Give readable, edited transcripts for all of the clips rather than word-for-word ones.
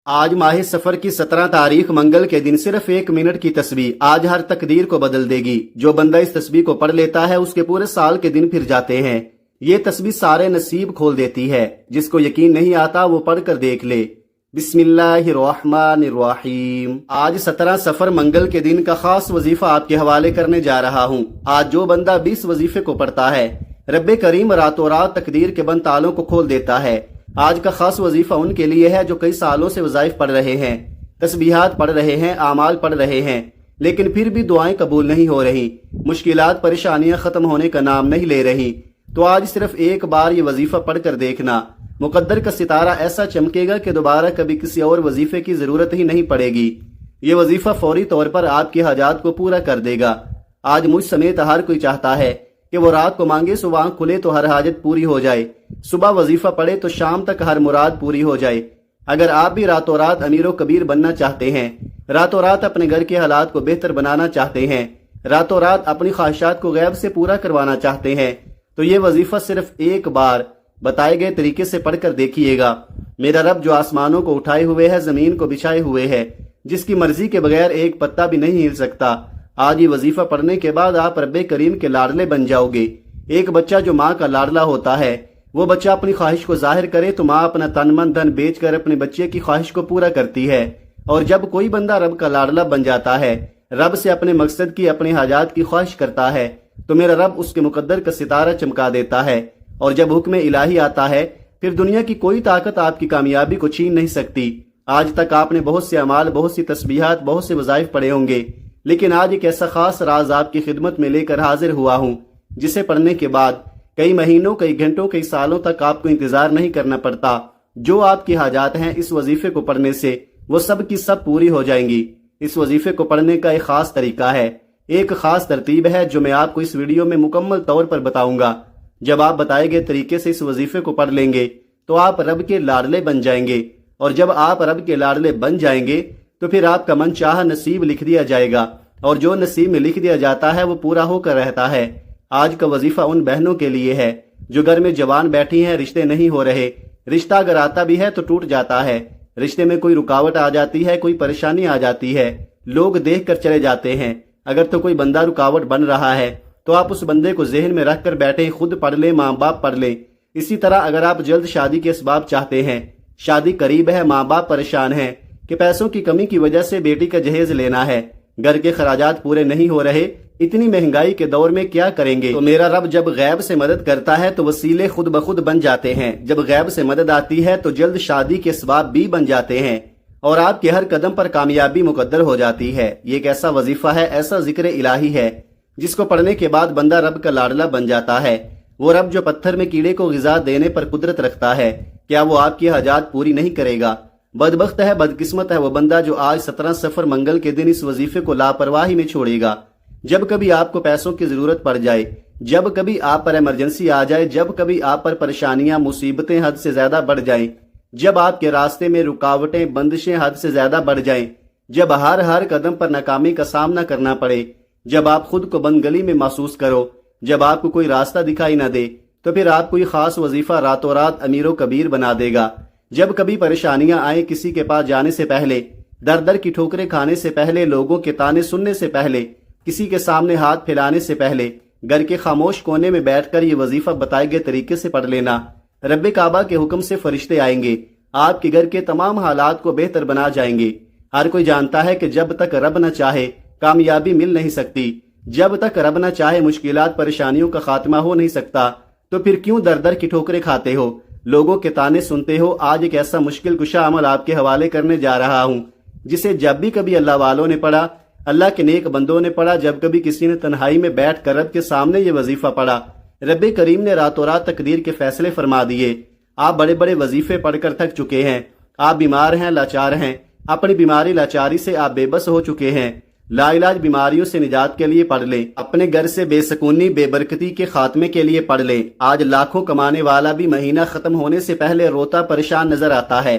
आज माह सफर की 17 तारीख मंगल के दिन सिर्फ 1 मिनट की तस्बीह आज हर तकदीर को बदल देगी। जो बंदा इस तस्बीह को पढ़ लेता है उसके पूरे साल के दिन फिर जाते हैं। ये तस्बीह सारे नसीब खोल देती है। जिसको यकीन नहीं आता वो पढ़ कर देख ले। बिस्मिल्लाहिर्रहमानिर्रहीम। आज 17 सफर मंगल के दिन का खास वजीफा आपके हवाले करने जा रहा हूँ। आज जो बंदा 20 वजीफे को पढ़ता है रब्बे करीम रातों रात तकदीर के बंद तालों को खोल देता है। आज का खास वजीफा उनके लिए है जो कई सालों से वज़ाइफ पढ़ रहे हैं, तस्बीहात पढ़ रहे हैं, आमाल पढ़ रहे हैं, लेकिन फिर भी दुआएं कबूल नहीं हो रही, मुश्किलात परेशानियां खत्म होने का नाम नहीं ले रही। तो आज सिर्फ एक बार ये वजीफा पढ़ कर देखना। मुकद्दर का सितारा ऐसा चमकेगा कि दोबारा कभी किसी और वजीफे की जरूरत ही नहीं पड़ेगी। ये वजीफा फौरी तौर पर आपके हाजात को पूरा कर देगा। आज मुझ समेत हर कोई चाहता है कि वो रात को मांगे सुबह आँख खुले तो हर हाजत पूरी हो जाए, सुबह वजीफा पढ़े तो शाम तक हर मुराद पूरी हो जाए। अगर आप भी रातों रात अमीरो कबीर बनना चाहते हैं, रातों रात अपने घर के हालात को बेहतर बनाना चाहते हैं, रातों रात अपनी ख्वाहिशात को गैब से पूरा करवाना चाहते हैं, तो ये वजीफा सिर्फ एक बार बताए गए तरीके से पढ़कर देखिएगा। मेरा रब जो आसमानों को उठाए हुए है, जमीन को बिछाए हुए है, जिसकी मर्जी के बगैर एक पत्ता भी नहीं हिल सकता, आज ये वजीफा पढ़ने के बाद आप रब्बे करीम के लाडले बन जाओगे। एक बच्चा जो माँ का लाडला होता है, वो बच्चा अपनी ख्वाहिश को जाहिर करे तो माँ अपना तन मन धन बेच कर अपने बच्चे की ख्वाहिश को पूरा करती है। और जब कोई बंदा रब का लाडला बन जाता है, रब से अपने मकसद की, अपने हाजात की ख्वाहिश करता है, तो मेरा रब उसके मुकद्दर का सितारा चमका देता है। और जब हुक्म इलाही आता है फिर दुनिया की कोई ताकत आपकी कामयाबी को छीन नहीं सकती। आज तक आपने बहुत से अमाल, बहुत सी तस्बीहात, बहुत से वज़ाइफ पढ़े होंगे, लेकिन आज एक ऐसा खास राज आपकी खिदमत में लेकर हाजिर हुआ हूँ जिसे पढ़ने के बाद कई महीनों, कई घंटों, कई सालों तक आपको इंतजार नहीं करना पड़ता। जो आपकी हाजात हैं इस वजीफे को पढ़ने से वो सब की सब पूरी हो जाएंगी। इस वजीफे को पढ़ने का एक खास तरीका है, एक खास तरतीब है जो मैं आपको इस वीडियो में मुकम्मल तौर पर बताऊंगा। जब आप बताए गए तरीके से इस वजीफे को पढ़ लेंगे तो आप रब के लाडले बन जाएंगे। और जब आप रब के लाडले बन जाएंगे तो फिर आपका मन चाह नसीब लिख दिया जाएगा, और जो नसीब में लिख दिया जाता है वो पूरा होकर रहता है। आज का वजीफा उन बहनों के लिए है जो घर में जवान बैठी हैं, रिश्ते नहीं हो रहे, रिश्ता अगर आता भी है तो टूट जाता है, रिश्ते में कोई रुकावट आ जाती है, कोई परेशानी आ जाती है, लोग देख कर चले जाते हैं। अगर तो कोई बंदा रुकावट बन रहा है तो आप उस बंदे को जहन में रख कर बैठे, खुद पढ़ ले, माँ बाप पढ़ ले। इसी तरह अगर आप जल्द शादी के असबाब चाहते हैं, शादी करीब है, माँ बाप परेशान हैं कि पैसों की कमी की वजह से बेटी का जहेज लेना है, घर के खराजात पूरे नहीं हो रहे, इतनी महंगाई के दौर में क्या करेंगे, तो मेरा रब जब गैब से मदद करता है तो वसीले खुद ब खुद बन जाते हैं। जब गैब से मदद आती है तो जल्द शादी के असबाब भी बन जाते हैं और आपके हर कदम पर कामयाबी मुकद्दर हो जाती है। ये एक ऐसा वजीफा है, ऐसा जिक्र इलाही है जिसको पढ़ने के बाद बंदा रब का लाडला बन जाता है। वो रब जो पत्थर में कीड़े को ग़िज़ा देने पर कुदरत रखता है, क्या वो आपकी हाजात पूरी नहीं करेगा? बदबख्त है, बदकिस्मत है वो बंदा जो आज 17 सफर मंगल के दिन इस वजीफे को लापरवाही में छोड़ेगा। जब कभी आपको पैसों की जरूरत पड़ जाए, जब कभी आप पर इमरजेंसी आ जाए, जब कभी आप पर परेशानियां, मुसीबतें हद से ज्यादा बढ़ जाएं, जब आपके रास्ते में रुकावटें, बंदिशें हद से ज्यादा बढ़ जाएं, जब हर कदम पर नाकामी का सामना करना पड़े, जब आप खुद को बंद गली में महसूस करो, जब आपको कोई रास्ता दिखाई न दे, तो फिर आपको ये खास वजीफा रातों रात अमीरो कबीर बना देगा। जब कभी परेशानियां आए, किसी के पास जाने से पहले, दर दर की ठोकरें खाने से पहले, लोगों के ताने सुनने से पहले, किसी के सामने हाथ फैलाने से पहले, घर के खामोश कोने में बैठकर ये वजीफा बताए गए तरीके से पढ़ लेना। रब्बे काबा के हुक्म से फरिश्ते आएंगे, आपके घर के तमाम हालात को बेहतर बना जाएंगे। हर कोई जानता है कि जब तक रब न चाहे कामयाबी मिल नहीं सकती, जब तक रब न चाहे मुश्किलात, परेशानियों का खात्मा हो नहीं सकता, तो फिर क्यों दर दर की ठोकरें खाते हो, लोगों के ताने सुनते हो। आज एक ऐसा मुश्किल कुशा अमल आपके हवाले करने जा रहा हूँ जिसे जब भी कभी अल्लाह वालों ने पढ़ा, अल्लाह के नेक बंदों ने पढ़ा, जब कभी किसी ने तन्हाई में बैठ कर रब के सामने ये वजीफा पढ़ा, रब्बे करीम ने रातों रात तकदीर के फैसले फरमा दिए। आप बड़े बड़े वजीफे पढ़कर थक चुके हैं, आप बीमार हैं, लाचार हैं, अपनी बीमारी लाचारी से आप बेबस हो चुके हैं, लाइलाज बीमारियों से निजात के लिए पढ़ ले, अपने घर से बेसकूनी, बेबरकती के खात्मे के लिए पढ़ ले। आज लाखों कमाने वाला भी महीना खत्म होने से पहले रोता परेशान नजर आता है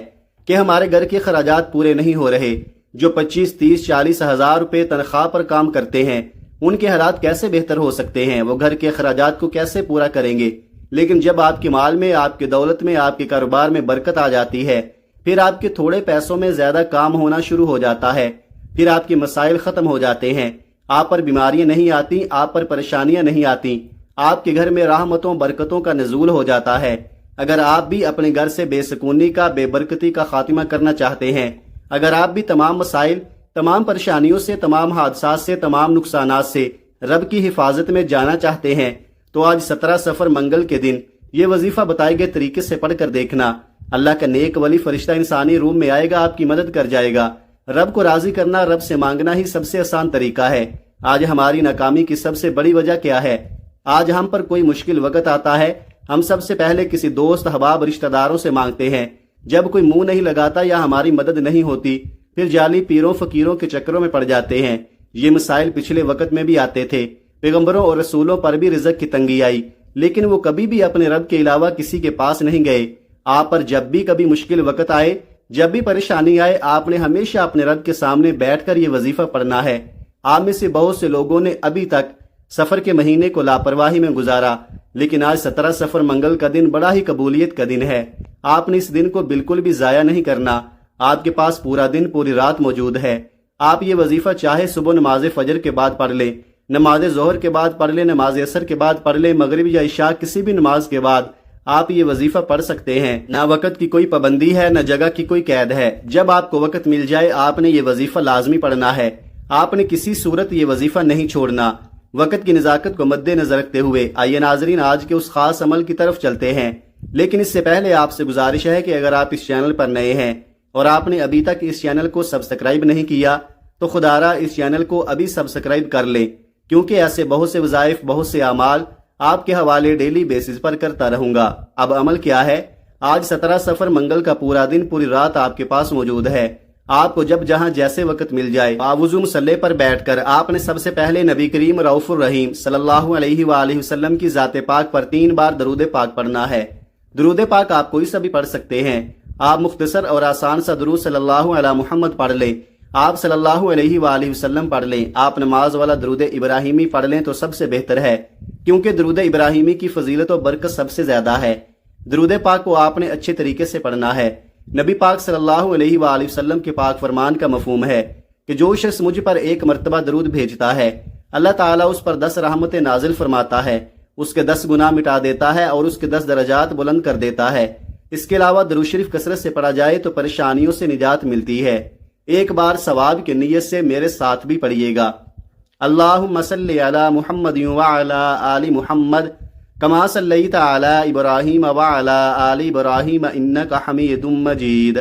कि हमारे घर के खराजात पूरे नहीं हो रहे। जो 25, 30, 40 हजार रुपए तनख्वाह पर काम करते हैं उनके हालात कैसे बेहतर हो सकते हैं, वो घर के खराजात को कैसे पूरा करेंगे। लेकिन जब आपके माल में, आपके दौलत में, आपके कारोबार में बरकत आ जाती है, پھر آپ کے تھوڑے پیسوں میں زیادہ کام ہونا شروع ہو جاتا ہے، پھر آپ کے مسائل ختم ہو جاتے ہیں، آپ پر بیماریاں نہیں آتی، آپ پر پریشانیاں نہیں آتی، آپ کے گھر میں رحمتوں برکتوں کا نزول ہو جاتا ہے۔ اگر آپ بھی اپنے گھر سے بے سکونی کا، بے برکتی کا خاتمہ کرنا چاہتے ہیں، اگر آپ بھی تمام مسائل، تمام پریشانیوں سے، تمام حادثات سے، تمام نقصانات سے رب کی حفاظت میں جانا چاہتے ہیں، تو آج 17 صفر منگل کے دن یہ وظیفہ بتائے گئے طریقے سے پڑھ کر دیکھنا۔ اللہ کا نیک ولی فرشتہ انسانی روم میں آئے گا، آپ کی مدد کر جائے گا۔ رب کو راضی کرنا، رب سے مانگنا ہی سب سے آسان طریقہ ہے۔ آج ہماری ناکامی کی سب سے بڑی وجہ کیا ہے؟ آج ہم پر کوئی مشکل وقت آتا ہے، ہم سب سے پہلے کسی دوست، احباب، رشتہ داروں سے مانگتے ہیں۔ جب کوئی منہ نہیں لگاتا یا ہماری مدد نہیں ہوتی، پھر جعلی پیروں فقیروں کے چکروں میں پڑ جاتے ہیں۔ یہ مسائل پچھلے وقت میں بھی آتے تھے، پیغمبروں اور رسولوں پر بھی رزق کی تنگی آئی، لیکن وہ کبھی بھی اپنے رب کے علاوہ کسی کے پاس نہیں گئے۔ آپ پر جب بھی کبھی مشکل وقت آئے، جب بھی پریشانی آئے، آپ نے ہمیشہ اپنے رب کے سامنے بیٹھ کر یہ وظیفہ پڑھنا ہے۔ آپ میں سے بہت سے لوگوں نے ابھی تک سفر کے مہینے کو لاپرواہی میں گزارا، لیکن آج 17 صفر منگل کا دن بڑا ہی قبولیت کا دن ہے۔ آپ نے اس دن کو بالکل بھی ضائع نہیں کرنا۔ آپ کے پاس پورا دن، پوری رات موجود ہے۔ آپ یہ وظیفہ چاہے صبح نماز فجر کے بعد پڑھ لیں، نماز ظہر کے بعد پڑھ لیں، نماز عصر کے بعد پڑھ لیں، مغرب یا عشاء کسی بھی نماز کے بعد آپ یہ وظیفہ پڑھ سکتے ہیں۔ نہ وقت کی کوئی پابندی ہے، نہ جگہ کی کوئی قید ہے۔ جب آپ کو وقت مل جائے آپ نے یہ وظیفہ لازمی پڑھنا ہے۔ آپ نے کسی صورت یہ وظیفہ نہیں چھوڑنا۔ وقت کی نزاکت کو مد نظر رکھتے ہوئے آئیے ناظرین آج کے اس خاص عمل کی طرف چلتے ہیں، لیکن اس سے پہلے آپ سے گزارش ہے کہ اگر آپ اس چینل پر نئے ہیں اور آپ نے ابھی تک اس چینل کو سبسکرائب نہیں کیا تو خدارا اس چینل کو ابھی سبسکرائب کر لیں، کیونکہ ایسے بہت سے وظائف، بہت سے اعمال آپ کے حوالے ڈیلی بیسس پر کرتا رہوں گا۔ اب عمل کیا ہے؟ آج 17 صفر منگل کا پورا دن، پوری رات آپ کے پاس موجود ہے۔ آپ کو جب جہاں جیسے وقت مل جائے باوضو مصلی پر بیٹھ کر آپ نے سب سے پہلے نبی کریم رؤوف الرحیم صلی اللہ علیہ وآلہ وسلم کی ذات پاک پر 3 بار درود پاک پڑھنا ہے۔ درود پاک آپ کوئی سا بھی پڑھ سکتے ہیں۔ آپ مختصر اور آسان سا درود صلی اللہ علی محمد پڑھ لیں، آپ صلی اللہ علیہ وآلہ وسلم پڑھ لیں، آپ نماز والا درود ابراہیمی پڑھ لیں تو سب سے بہتر ہے، کیونکہ درود ابراہیمی کی فضیلت و برکت سب سے زیادہ ہے۔ درود پاک کو آپ نے اچھے طریقے سے پڑھنا ہے۔ نبی پاک صلی اللہ علیہ وآلہ وسلم کے پاک فرمان کا مفہوم ہے کہ جو شخص مجھ پر 1 مرتبہ درود بھیجتا ہے، اللہ تعالیٰ اس پر 10 رحمتیں نازل فرماتا ہے، اس کے 10 گناہ مٹا دیتا ہے اور اس کے 10 درجات بلند کر دیتا ہے۔ اس کے علاوہ درود شریف کثرت سے پڑھا جائے تو پریشانیوں سے نجات ملتی ہے۔ ایک بار ثواب کی نیت سے میرے ساتھ بھی پڑھیے گا۔ اللہم صلی علی محمد وعلی آل محمد کما صلیت علی ابراہیم وعلی آل ابراہیم انک حمید مجید۔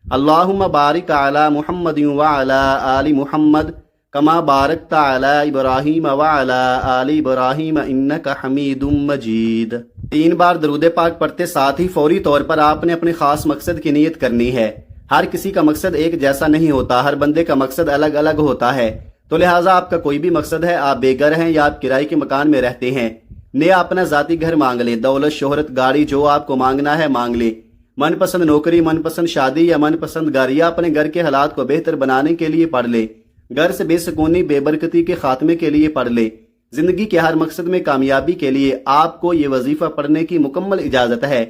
اللہم بارک علی محمد وعلی آل محمد کما بارکت علی ابراہیم وعلی آل ابراہیم انک حمید مجید۔ 3 بار درود پاک پڑھتے ساتھ ہی فوری طور پر آپ نے اپنے خاص مقصد کی نیت کرنی ہے۔ ہر کسی کا مقصد ایک جیسا نہیں ہوتا، ہر بندے کا مقصد الگ الگ ہوتا ہے، تو لہٰذا آپ کا کوئی بھی مقصد ہے، آپ بے گھر ہیں یا آپ کرائے کے مکان میں رہتے ہیں، نیا اپنا ذاتی گھر مانگ لیں، دولت، شہرت، گاڑی، جو آپ کو مانگنا ہے مانگ لیں، من پسند نوکری، من پسند شادی یا من پسند گاڑی، یا اپنے گھر کے حالات کو بہتر بنانے کے لیے پڑھ لیں، گھر سے بے سکونی، بے برکتی کے خاتمے کے لیے پڑھ لیں، زندگی کے ہر مقصد میں کامیابی کے لیے آپ کو یہ وظیفہ پڑھنے کی مکمل اجازت ہے۔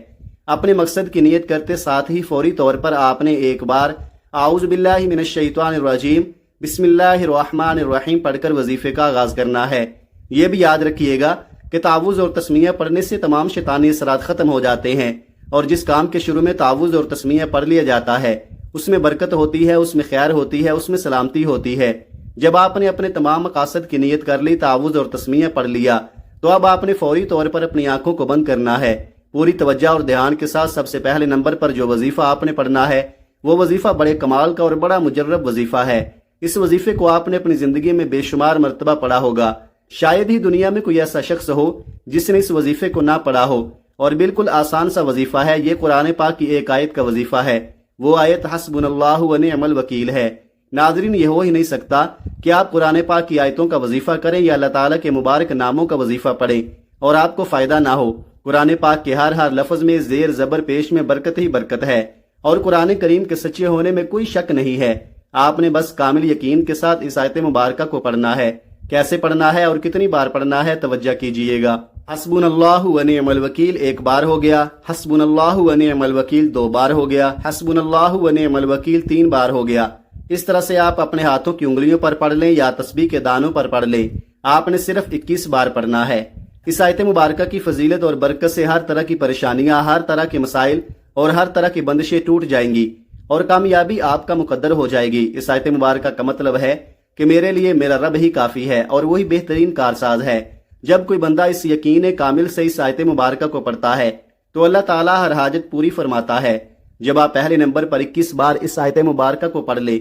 اپنے مقصد کی نیت کرتے ساتھ ہی فوری طور پر آپ نے ایک بار اعوذ باللہ من الشیطان الرجیم بسم اللہ الرحمن الرحیم پڑھ کر وظیفے کا آغاز کرنا ہے۔ یہ بھی یاد رکھیے گا کہ تعوذ اور تسمیہ پڑھنے سے تمام شیطانی اثرات ختم ہو جاتے ہیں، اور جس کام کے شروع میں تعوذ اور تسمیہ پڑھ لیا جاتا ہے اس میں برکت ہوتی ہے، اس میں خیر ہوتی ہے، اس میں سلامتی ہوتی ہے۔ جب آپ نے اپنے تمام مقاصد کی نیت کر لی، تعوذ اور تسمیہ پڑھ لیا، تو اب آپ نے فوری طور پر اپنی آنکھوں کو بند کرنا ہے۔ پوری توجہ اور دھیان کے ساتھ سب سے پہلے نمبر پر جو وظیفہ آپ نے پڑھنا ہے وہ وظیفہ بڑے کمال کا اور بڑا مجرب وظیفہ ہے۔ اس وظیفے کو آپ نے اپنی زندگی میں بے شمار مرتبہ پڑھا ہوگا، شاید ہی دنیا میں کوئی ایسا شخص ہو جس نے اس وظیفے کو نہ پڑھا ہو، اور بالکل آسان سا وظیفہ ہے۔ یہ قرآن پاک کی ایک آیت کا وظیفہ ہے، وہ آیت حسبنا اللہ ونعم الوکیل ہے۔ ناظرین، یہ ہو ہی نہیں سکتا کہ آپ قرآن پاک کی آیتوں کا وظیفہ کریں یا اللہ تعالیٰ کے مبارک ناموں کا وظیفہ پڑھیں اور آپ کو فائدہ نہ ہو۔ قرآن پاک کے ہر لفظ میں زیر زبر پیش میں برکت ہی برکت ہے، اور قرآن کریم کے سچے ہونے میں کوئی شک نہیں ہے۔ آپ نے بس کامل یقین کے ساتھ اس آیت مبارکہ کو پڑھنا ہے۔ کیسے پڑھنا ہے اور کتنی بار پڑھنا ہے، توجہ کیجئے گا۔ हस्बुनल्लाहु व निअमल वकील एक बार हो गया, हस्बुनल्लाहु व निअमल वकील 2 बार हो गया, हस्बुनल्लाहु व निअमल वकील 3 बार हो गया। इस तरह से आप अपने हाथों की उंगलियों पर पढ़ लें या तस्बीह के दानों पर पढ़ लें। आपने सिर्फ 21 बार पढ़ना है। इस आयत मुबारक की फजीलत और बरकत से हर तरह की परेशानियां, हर तरह के मसाइल और हर तरह की बंदिशें टूट जाएंगी और कामयाबी आपका मुकद्दर हो जाएगी। इस आयत मुबारक का मतलब है कि मेरे लिए मेरा रब ही काफी है और वही बेहतरीन कारसाज है। जब कोई बंदा इस यकीन कामिल से इस आयत मुबारक को पढ़ता है तो अल्लाह ताला हर हाजत पूरी फरमाता है। जब आप पहले नंबर पर 21 बार इस आयत मुबारक को पढ़ ले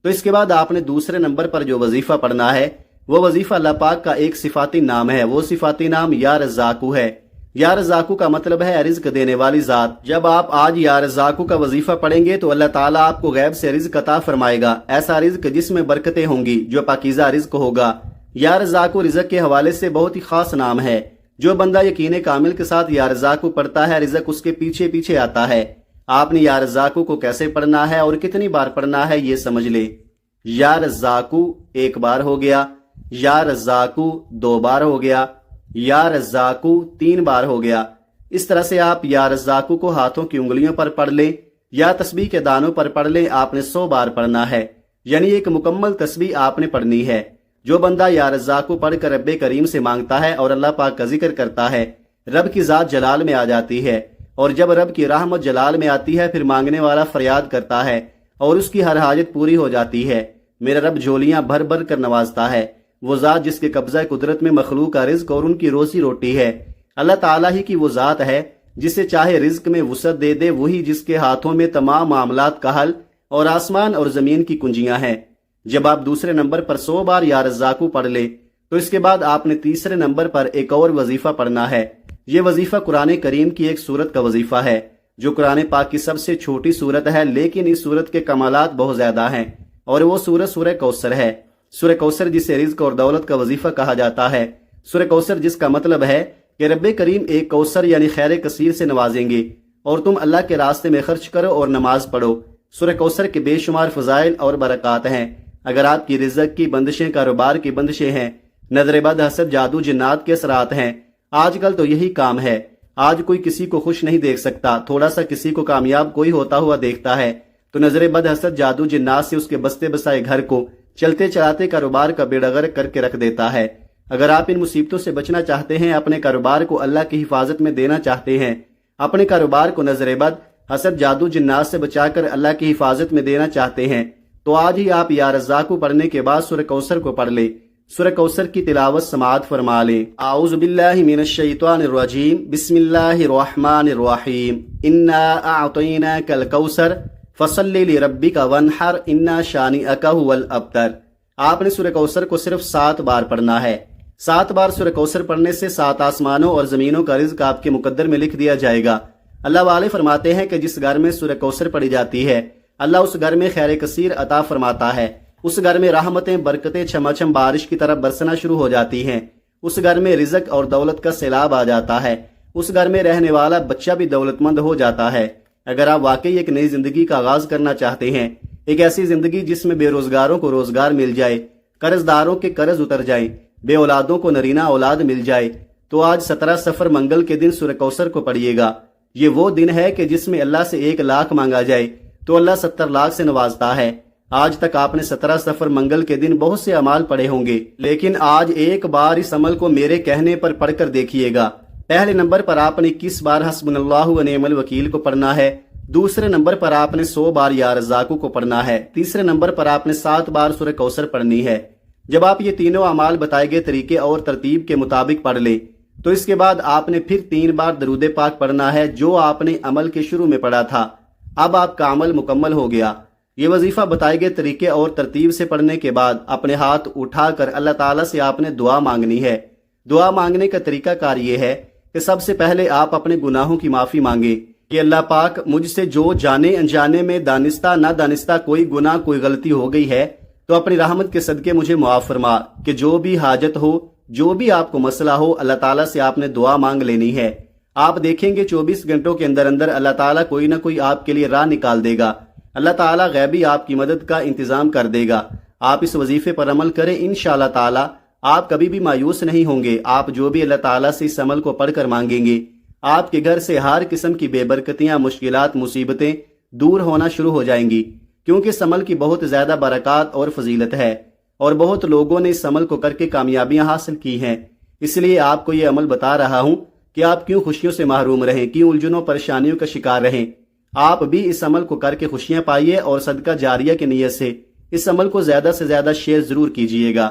तो इसके बाद आपने दूसरे नंबर पर जो वजीफा पढ़ना है वो वजीफा अल्लाह पाक का एक सिफाती नाम है। वो सिफाती नाम या रज़्ज़ाक़ु है। या रज़्ज़ाक़ु का मतलब है रिज्क देने वाली जात। जब आप आज या रज़्ज़ाक़ु का वजीफा पढ़ेंगे तो अल्लाह ताला आपको गैब से रिज्क अता फरमाएगा, ऐसा रिज्क जिसमें बरकतें होंगी, जो पाकीज़ा रिज्क होगा। या रज़्ज़ाक़ु रिज़्क़ के हवाले से बहुत ही खास नाम है। जो बंदा यकीन कामिल के साथ या रज़्ज़ाक़ु पढ़ता है रिज़्क़ उसके पीछे पीछे आता है। आपने या रज़्ज़ाक़ु को कैसे पढ़ना है और कितनी बार पढ़ना है ये समझ ले। या रज़्ज़ाक़ु 1 बार हो गया, या रज़्ज़ाक़ु 2 बार हो गया, या रज़्ज़ाक़ु 3 बार हो गया। इस तरह से आप या रज़्ज़ाक़ु को हाथों की उंगलियों पर पढ़ लें या तस्बीह के दानों पर पढ़ लें। आपने 100 बार पढ़ना है, यानी एक मुकम्मल तस्बीह आपने पढ़नी है। जो बंदा या रज़्ज़ाक़ु पढ़कर रब्बे करीम से मांगता है और अल्लाह पाक का जिक्र करता है, रब की ज़ात जलाल में आ जाती है। और जब रब की रहमत जलाल में आती है फिर मांगने वाला फरियाद करता है और उसकी हर हाजत पूरी हो जाती है। मेरा रब झोलियां भर भर कर नवाजता है। वो ज़ात जिसके कब्ज़ा कुदरत में मखलूक का रिज्क और उनकी रोजी रोटी है। अल्लाह ताला ही की वो ज़ात है जिसे चाहे रिज्क में वुसअत दे दे, वही जिसके हाथों में तमाम मामलात का हल और आसमान और ज़मीन की कुंजियां हैं। जब आप दूसरे नंबर पर 100 बार या रज़्ज़ाक़ु पढ़ ले तो इसके बाद आपने तीसरे नंबर पर एक और वजीफा पढ़ना है। ये वजीफा कुरान करीम की एक सूरत का वजीफा है जो कुरान पाक की सबसे छोटी सूरत है, लेकिन इस सूरत के कमालात बहुत ज्यादा हैं और वो सूरत सूरह कौसर है। सूरह कौसर जिसे रिज्क और दौलत का वजीफा कहा जाता है। सूरह कौसर जिसका मतलब है कि रब्बे करीम एक कौसर यानी खैर कसीर से नवाजेंगे और तुम अल्लाह के रास्ते में खर्च करो और नमाज पढ़ो। सूरह कौसर के बेशुमार फजाइल और बरक़ात हैं। अगर आपकी रिज़्क़ की बंदिशें, कारोबार की बंदिशें हैं, नजर बद, हसद, जादू, जिन्नात के असरात हैं, आजकल तो यही काम है। आज कोई किसी को खुश नहीं देख सकता। थोड़ा सा किसी को कामयाब कोई होता हुआ देखता है तो नजर बद, हसद, जादू, जिन्नात से उसके बसते बसाए घर को चलते चलाते कारोबार का बेड़ा गर्क करके रख देता है। अगर आप इन मुसीबतों से बचना चाहते हैं, अपने कारोबार को अल्लाह की हिफाजत में देना चाहते हैं, अपने कारोबार को नजर बद, हसद, जादू, जिन्नात से बचाकर अल्लाह की हिफाजत में देना चाहते हैं, तो आज ही आप या रज़्ज़ाक़ु पढ़ने के बाद सूरह कौसर को पढ़ ले। सूरह कौसर की तिलावत समाअत फरमा ले। आऊज़ु बिल्लाहि मिनश शैतानिर रजीम, बिस्मिल्लाहिर रहमानिर रहीम। इन्ना अअतैनाकल कौसर फसल्लि लिरब्बिका वन्हर इन्ना शानिअका हुवल अब्तर। आपने सूरह कौसर को सिर्फ 7 बार पढ़ना है। 7 बार सूरह कौसर पढ़ने से 7 आसमानों और जमीनों का रिज़्क़ आपके मुकद्दर में लिख दिया जाएगा। अल्लाह वाले फरमाते हैं कि जिस घर में सूरह कौसर पढ़ी जाती है अल्लाह उस घर में खैर कसीर अता फरमाता है। उस घर में रहमतें, बरकतें छमाछम बारिश की तरह बरसना शुरू हो जाती हैं। उस घर में रिज़्क़ और दौलत का सैलाब आ जाता है। उस घर में रहने वाला बच्चा भी दौलतमंद हो जाता है। अगर आप वाकई एक नई जिंदगी का आगाज करना चाहते हैं, एक ऐसी जिंदगी जिसमें बेरोजगारों को रोजगार मिल जाए, कर्जदारों के कर्ज उतर जाए, बे औलादों को नरीना औलाद मिल जाए, तो आज 17 सफर मंगल के दिन सूरह कौसर को पढ़िएगा। ये वो दिन है कि जिसमें अल्लाह से 1 लाख मांगा जाए तो अल्लाह 70 लाख से नवाजता है। आज तक आपने 17 सफर मंगल के दिन बहुत से अमाल पढ़े होंगे, लेकिन आज एक बार इस अमल को मेरे कहने पर पढ़कर देखिएगा। पहले नंबर पर आपने 21 बार हस्बुनल्लाहु व निअमल वकील को पढ़ना है। दूसरे नंबर पर आपने 100 बार या रज़्ज़ाक़ु को पढ़ना है। तीसरे नंबर पर आपने 7 बार सूरह कौसर पढ़नी है। जब आप ये तीनों अमाल बताए गए तरीके और तरतीब के मुताबिक पढ़ ले तो इसके बाद आपने फिर 3 बार दरूद पाक पढ़ना है जो आपने अमल के शुरू में पढ़ा था। अब आपका अमल मुकम्मल हो गया। ये वजीफा बताए गए तरीके और तरतीब से पढ़ने के बाद अपने हाथ उठाकर अल्लाह ताला से आपने दुआ मांगनी है। दुआ मांगने का तरीका कार ये है कि सबसे पहले आप अपने गुनाहों की माफी मांगे कि अल्लाह पाक मुझसे जो जाने अनजाने में दानिस्ता ना दानिस्ता कोई गुनाह कोई गलती हो गई है तो अपनी रहमत के सदके मुझे मुआफ फरमा। कि जो भी हाजत हो, जो भी आपको मसला हो, अल्लाह ताला से आपने दुआ मांग लेनी है। आप देखेंगे 24 घंटों के अंदर अंदर अल्लाह ताला कोई ना कोई आपके लिए राह निकाल देगा। अल्लाह ताला गैबी आपकी मदद का इंतजाम कर देगा। आप इस वजीफे पर अमल करें, इंशाअल्लाह ताला آپ کبھی بھی مایوس نہیں ہوں گے۔ آپ جو بھی اللہ تعالیٰ سے اس عمل کو پڑھ کر مانگیں گے، آپ کے گھر سے ہر قسم کی بے برکتیاں، مشکلات، مصیبتیں دور ہونا شروع ہو جائیں گی، کیونکہ اس عمل کی بہت زیادہ برکات اور فضیلت ہے، اور بہت لوگوں نے اس عمل کو کر کے کامیابیاں حاصل کی ہیں۔ اس لیے آپ کو یہ عمل بتا رہا ہوں کہ آپ کیوں خوشیوں سے محروم رہیں، کیوں الجھنوں پریشانیوں کا شکار رہیں۔ آپ بھی اس عمل کو کر کے خوشیاں پائیے، اور صدقہ جاریہ کی نیت سے اس عمل کو زیادہ سے زیادہ شیئر ضرور کیجیے گا۔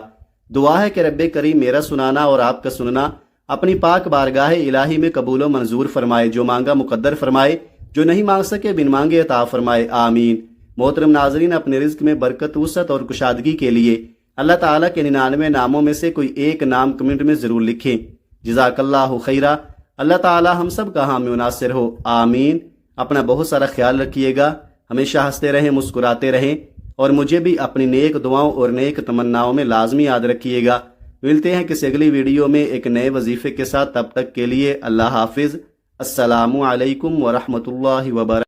دعا ہے کہ رب کریم میرا سنانا اور آپ کا سننا اپنی پاک بارگاہ الہی میں قبول و منظور فرمائے، جو مانگا مقدر فرمائے، جو نہیں مانگ سکے بن مانگے عطا فرمائے، آمین۔ محترم ناظرین، اپنے رزق میں برکت، وسعت اور کشادگی کے لیے اللہ تعالیٰ کے 99 ناموں میں سے کوئی ایک نام کمنٹ میں ضرور لکھیں۔ جزاک اللہ خیرہ۔ اللہ تعالیٰ ہم سب کا حامی و ناصر ہو، آمین۔ اپنا بہت سارا خیال رکھیے گا، ہمیشہ ہنستے رہیں، مسکراتے رہیں، اور مجھے بھی اپنی نیک دعاؤں اور نیک تمناؤں میں لازمی یاد رکھیے گا۔ ملتے ہیں کسی اگلی ویڈیو میں ایک نئے وظیفے کے ساتھ، تب تک کے لیے اللہ حافظ۔ السلام علیکم ورحمۃ اللہ وبرکاتہ۔